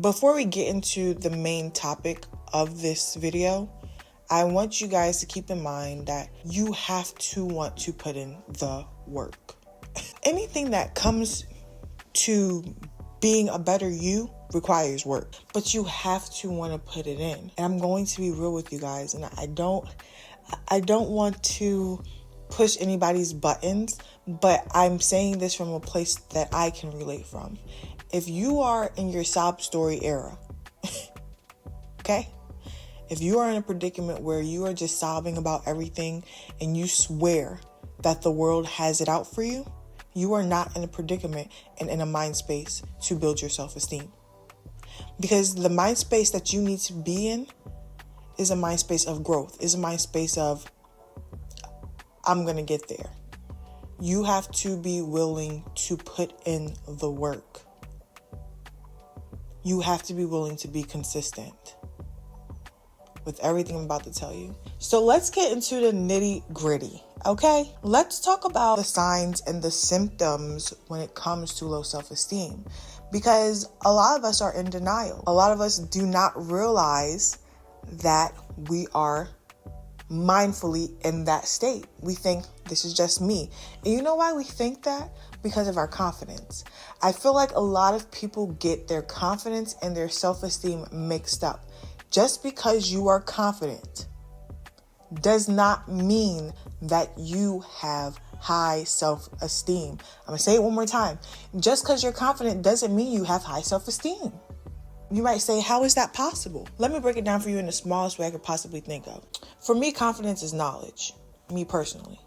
Before we get into the main topic of this video, I want you guys to keep in mind that you have to want to put in the work. Anything that comes to being a better you requires work, but you have to want to put it in. And I'm going to be real with you guys, and I don't want to push anybody's buttons, but I'm saying this from a place that I can relate from. If you are in your sob story era, okay? If you are in a predicament where you are just sobbing about everything and you swear that the world has it out for you, you are not in a predicament and in a mind space to build your self-esteem. Because the mind space that you need to be in is a mind space of growth, is a mind space of, I'm going to get there. You have to be willing to put in the work. You have to be willing to be consistent with everything I'm about to tell you. So let's get into the nitty gritty, okay? Let's talk about the signs and the symptoms when it comes to low self-esteem, because a lot of us are in denial. A lot of us do not realize that we are mindfully in that state. We think this is just me. And you know why we think that? Because of our confidence. I feel like a lot of people get their confidence and their self-esteem mixed up. Just because you are confident does not mean that you have high self-esteem. I'm going to say it one more time. Just because you're confident doesn't mean you have high self-esteem. You might say, how is that possible? Let me break it down for you in the smallest way I could possibly think of. For me, confidence is knowledge, me personally.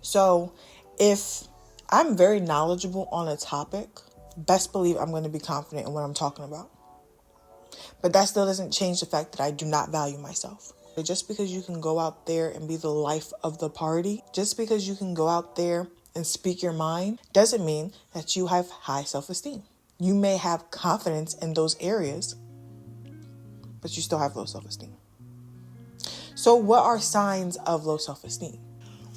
So if I'm very knowledgeable on a topic, best believe I'm going to be confident in what I'm talking about. But that still doesn't change the fact that I do not value myself. Just because you can go out there and be the life of the party, just because you can go out there and speak your mind, doesn't mean that you have high self-esteem. You may have confidence in those areas, but you still have low self-esteem. So what are signs of low self-esteem?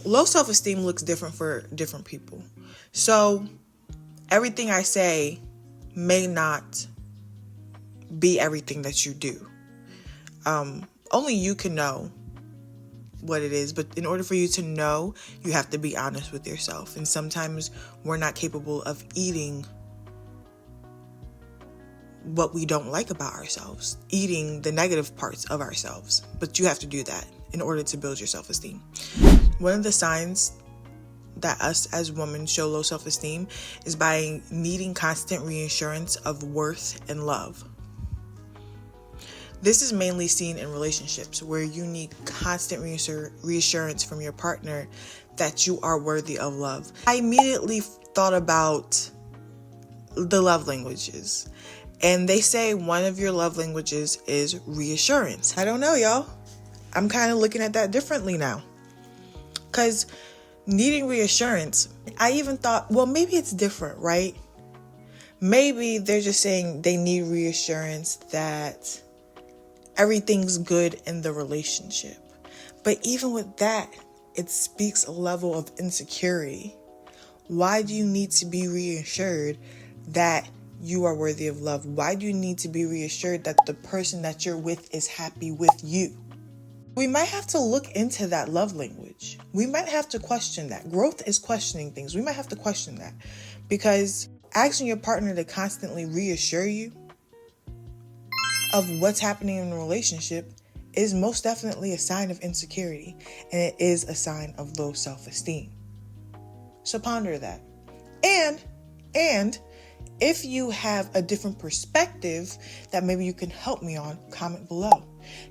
Low self-esteem looks different for different people. So everything I say may not be everything that you do. Only you can know what it is, but in order for you to know, you have to be honest with yourself. And sometimes we're not capable of eating what we don't like about ourselves, eating the negative parts of ourselves. But you have to do that in order to build your self-esteem. One of the signs that us as women show low self-esteem is by needing constant reassurance of worth and love. This is mainly seen in relationships where you need constant reassurance from your partner that you are worthy of love. I immediately thought about the love languages. And they say one of your love languages is reassurance. I don't know, y'all. I'm kind of looking at that differently now. Because needing reassurance, I even thought, well, maybe it's different, right? Maybe they're just saying they need reassurance that everything's good in the relationship. But even with that, it speaks a level of insecurity. Why do you need to be reassured that you are worthy of love? Why do you need to be reassured that the person that you're with is happy with you? We might have to look into that love language. We might have to question that. Growth is questioning things. We might have to question that, because asking your partner to constantly reassure you of what's happening in a relationship is most definitely a sign of insecurity, and it is a sign of low self-esteem. So ponder that. And if you have a different perspective that maybe you can help me on, comment below,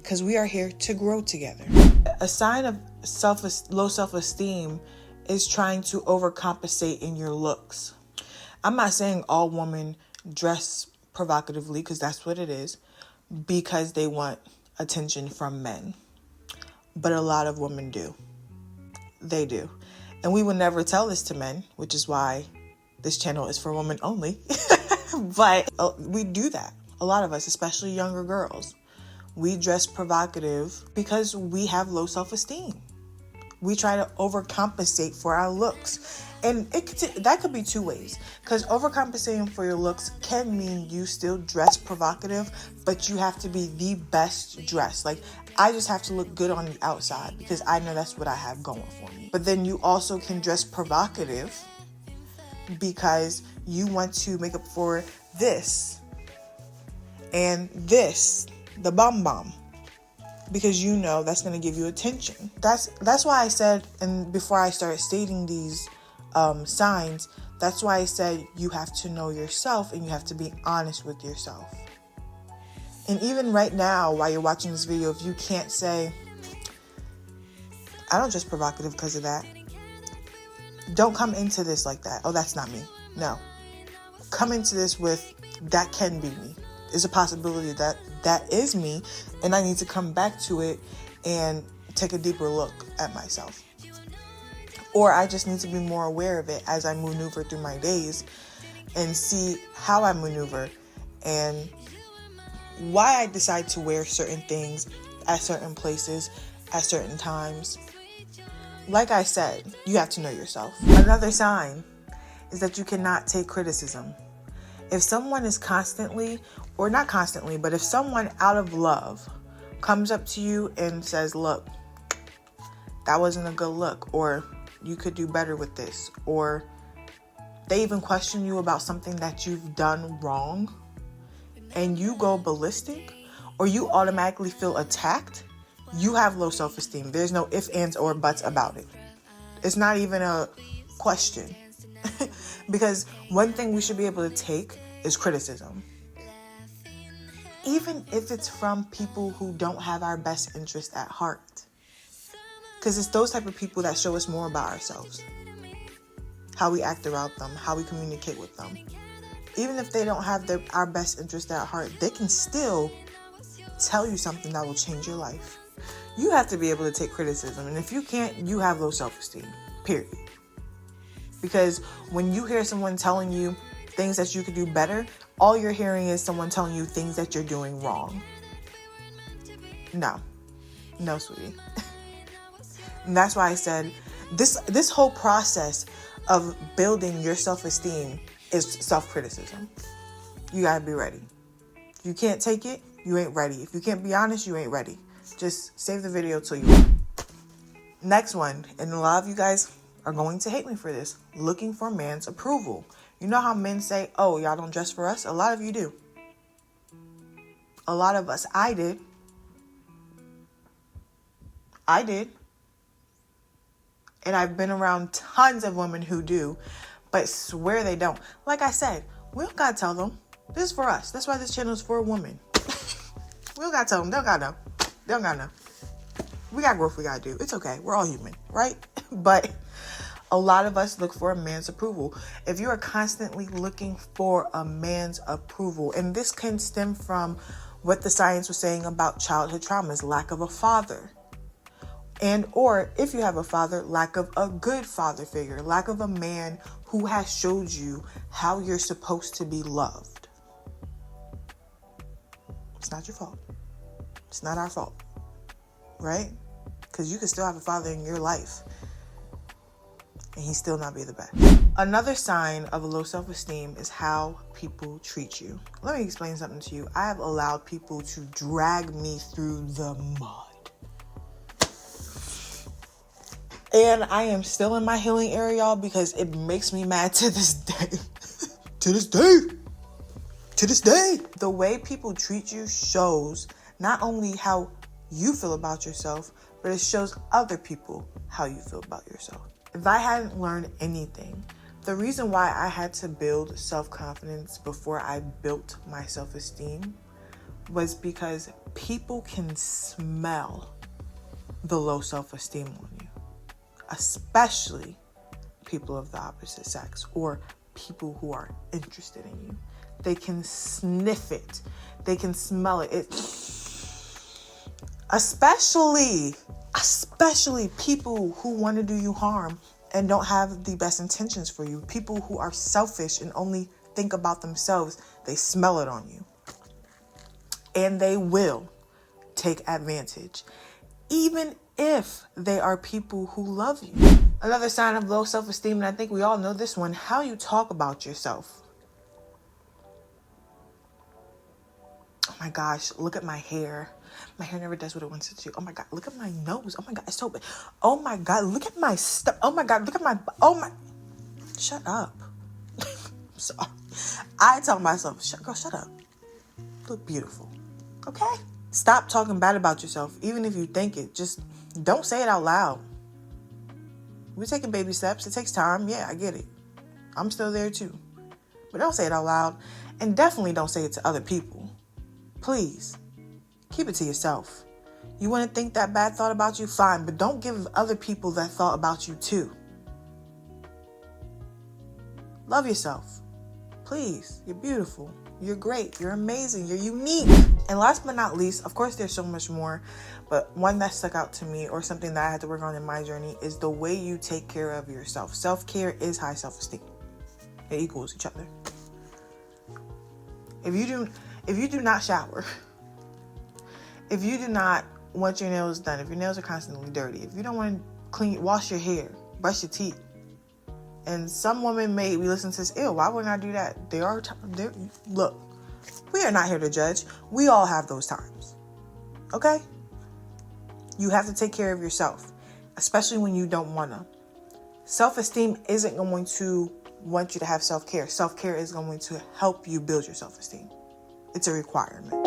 because we are here to grow together. A sign of low self-esteem is trying to overcompensate in your looks. I'm not saying all women dress provocatively, because that's what it is, because they want attention from men. But a lot of women do. They do. And we would never tell this to men, which is why this channel is for women only. But we do that. A lot of us, especially younger girls, we dress provocative because we have low self-esteem. We try to overcompensate for our looks. And that could be two ways, because overcompensating for your looks can mean you still dress provocative, but you have to be the best dressed. Like, I just have to look good on the outside because I know that's what I have going for me. But then you also can dress provocative because you want to make up for this and this, the bum, because you know that's going to give you attention. That's why I said, and before I started stating these signs, that's why I said you have to know yourself and you have to be honest with yourself. And even right now, while you're watching this video, if you can't say, I don't dress provocative because of that, don't come into this like that. Oh, that's not me. No. Come into this with, that can be me. There's a possibility that that is me, and I need to come back to it and take a deeper look at myself. Or I just need to be more aware of it as I maneuver through my days and see how I maneuver and why I decide to wear certain things at certain places at certain times. Like I said, you have to know yourself. Another sign is that you cannot take criticism. If someone is constantly, or not constantly, but if someone out of love comes up to you and says, look, that wasn't a good look, or you could do better with this, or they even question you about something that you've done wrong, and you go ballistic, or you automatically feel attacked, you have low self-esteem. There's no ifs, ands, or buts about it. It's not even a question. Because one thing we should be able to take is criticism. Even if it's from people who don't have our best interest at heart. Because it's those type of people that show us more about ourselves. How we act around them, how we communicate with them. Even if they don't have our best interest at heart, they can still tell you something that will change your life. You have to be able to take criticism. And if you can't, you have low self-esteem. Period. Because when you hear someone telling you things that you could do better, all you're hearing is someone telling you things that you're doing wrong. No, sweetie. And that's why I said this whole process of building your self-esteem is self-criticism. You gotta be ready. If you can't take it, you ain't ready. If you can't be honest, you ain't ready. Just save the video till you are. Next one, and a lot of you guys are going to hate me for this, looking for man's approval. You know how men say, oh, y'all don't dress for us? A lot of you do. A lot of us. I did. And I've been around tons of women who do, but swear they don't. Like I said, we don't gotta tell them. This is for us. That's why this channel is for women. We don't gotta tell them. They don't gotta know. We got growth we gotta do. It's okay. We're all human, right? But a lot of us look for a man's approval. If you are constantly looking for a man's approval, and this can stem from what the science was saying about childhood traumas, lack of a father. And or if you have a father, lack of a good father figure, lack of a man who has showed you how you're supposed to be loved. It's not your fault. It's not our fault, right? Because you can still have a father in your life and he still not be the best. Another sign of a low self-esteem is how people treat you. Let me explain something to you. I have allowed people to drag me through the mud. And I am still in my healing area, y'all, because it makes me mad to this day. To this day. The way people treat you shows not only how you feel about yourself, but it shows other people how you feel about yourself. If I hadn't learned anything, the reason why I had to build self-confidence before I built my self-esteem was because people can smell the low self-esteem on you. Especially people of the opposite sex or people who are interested in you. They can sniff it. They can smell it. Especially people who want to do you harm and don't have the best intentions for you. People who are selfish and only think about themselves. They smell it on you. And they will take advantage. Even if they are people who love you. Another sign of low self-esteem, and I think we all know this one, how you talk about yourself. Oh my gosh, look at my hair. My hair never does what it wants to do. Oh my God, look at my nose. Oh my God, it's so big. Oh my God, look at my stuff. Oh my God, look at my, oh my, shut up. I'm sorry. I tell myself, girl, shut up. You look beautiful. Okay? Stop talking bad about yourself. Even if you think it, just don't say it out loud. We're taking baby steps. It takes time. Yeah, I get it. I'm still there too. But don't say it out loud. And definitely don't say it to other people. Please. Keep it to yourself. You want to think that bad thought about you? Fine. But don't give other people that thought about you too. Love yourself. Please. You're beautiful. You're great. You're amazing. You're unique. And last but not least, of course, there's so much more, but one that stuck out to me, or something that I had to work on in my journey, is the way you take care of yourself. Self-care is high self-esteem. It equals each other. If you do not shower, if you do not want your nails done, if your nails are constantly dirty, if you don't want to wash your hair, brush your teeth, and some women may be listening to this, ew, why wouldn't I do that? Look, we are not here to judge. We all have those times. Okay? You have to take care of yourself, especially when you don't want to. Self-esteem isn't going to want you to have self-care. Self-care is going to help you build your self-esteem. It's a requirement.